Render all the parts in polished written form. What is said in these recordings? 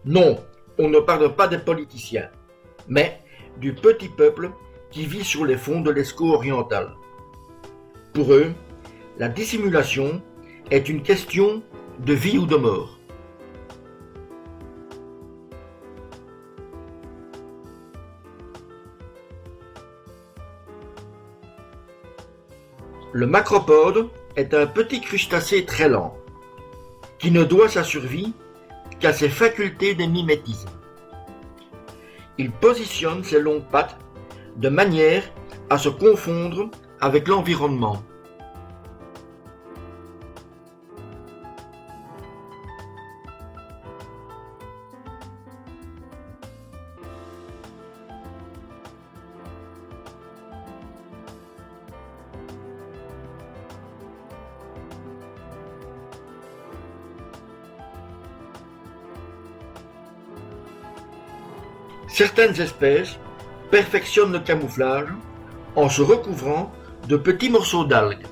Non, on ne parle pas des politiciens, mais du petit peuple qui vit sur les fonds de l'Escaut oriental. Pour eux, la dissimulation est une question de vie ou de mort. Le macropode est un petit crustacé très lent, qui ne doit sa survie qu'à ses facultés de mimétisme. Il positionne ses longues pattes de manière à se confondre avec l'environnement. Certaines espèces perfectionnent le camouflage en se recouvrant de petits morceaux d'algues.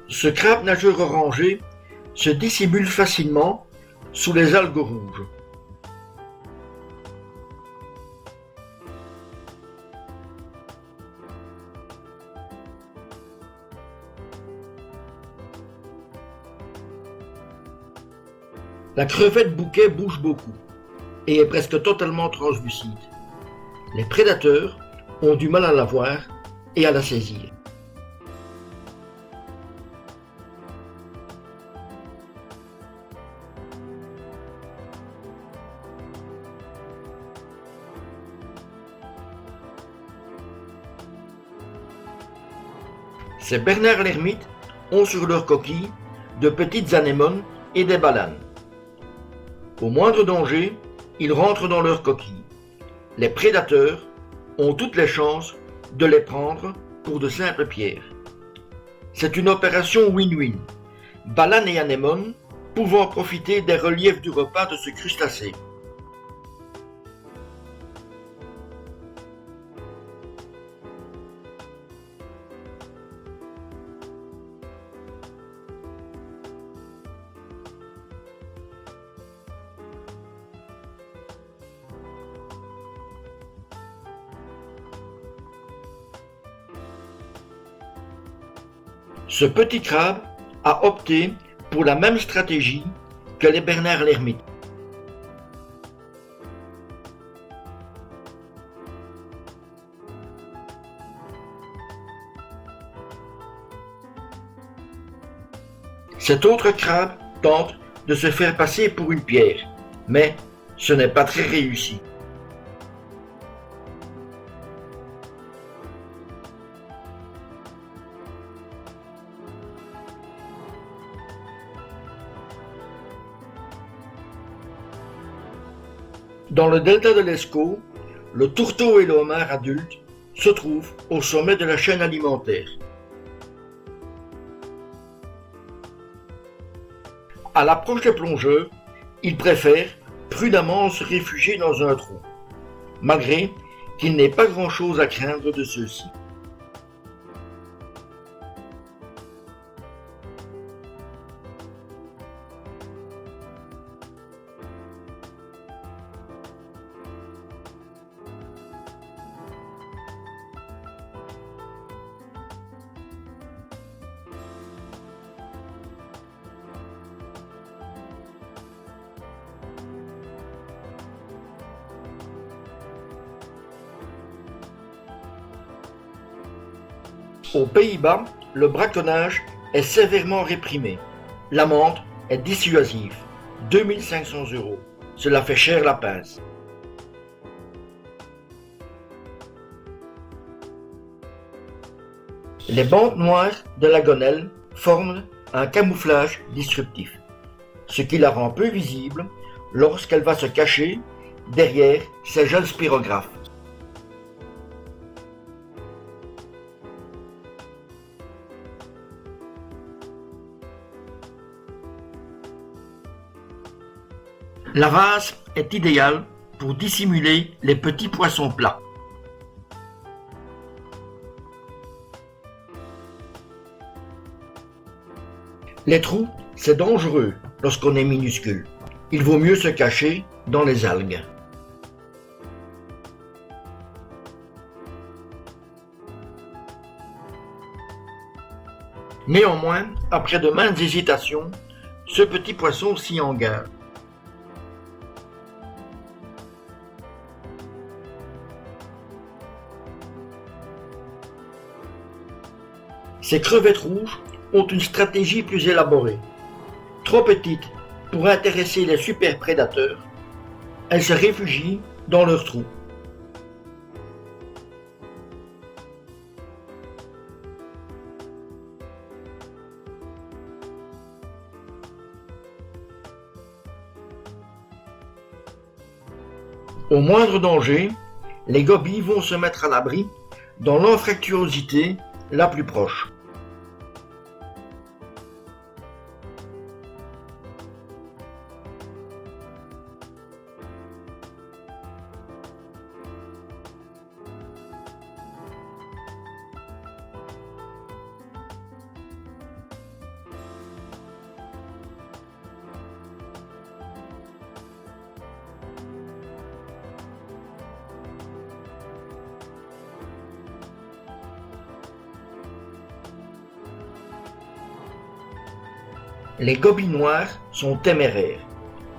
Ce crabe nageur orangé se dissimule facilement sous les algues rouges. La crevette bouquet bouge beaucoup et est presque totalement translucide. Les prédateurs ont du mal à la voir et à la saisir. Ces bernards l'ermite ont sur leur coquille de petites anémones et des balanes. Au moindre danger, ils rentrent dans leur coquille. Les prédateurs ont toutes les chances de les prendre pour de simples pierres. C'est une opération win-win, balanes et anémones pouvant profiter des reliefs du repas de ce crustacé. Ce petit crabe a opté pour la même stratégie que les bernards l'ermite. Cet autre crabe tente de se faire passer pour une pierre, mais ce n'est pas très réussi. Dans le delta de l'Escaut, le tourteau et le homard adulte se trouvent au sommet de la chaîne alimentaire. À l'approche des plongeurs, ils préfèrent prudemment se réfugier dans un trou, malgré qu'il n'ait pas grand-chose à craindre de ceux-ci. Aux Pays-Bas, le braconnage est sévèrement réprimé. L'amende est dissuasive, 2 500 €. Cela fait cher la pince. Les bandes noires de la gonelle forment un camouflage disruptif, ce qui la rend peu visible lorsqu'elle va se cacher derrière ses jeunes spirographes. La vase est idéale pour dissimuler les petits poissons plats. Les trous, c'est dangereux lorsqu'on est minuscule. Il vaut mieux se cacher dans les algues. Néanmoins, après de maintes hésitations, ce petit poisson s'y engage. Ces crevettes rouges ont une stratégie plus élaborée. Trop petites pour intéresser les super prédateurs, elles se réfugient dans leur trou. Au moindre danger, les gobies vont se mettre à l'abri dans l'anfractuosité la plus proche. Les gobies noirs sont téméraires,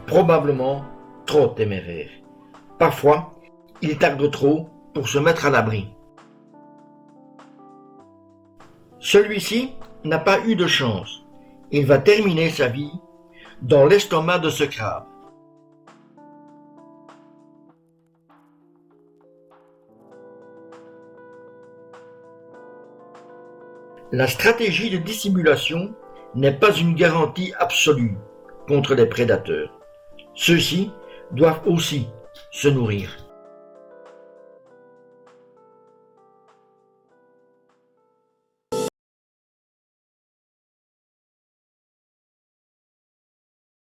probablement trop téméraires. Parfois, ils tardent trop pour se mettre à l'abri. Celui-ci n'a pas eu de chance. Il va terminer sa vie dans l'estomac de ce crabe. La stratégie de dissimulation n'est pas une garantie absolue contre les prédateurs. Ceux-ci doivent aussi se nourrir.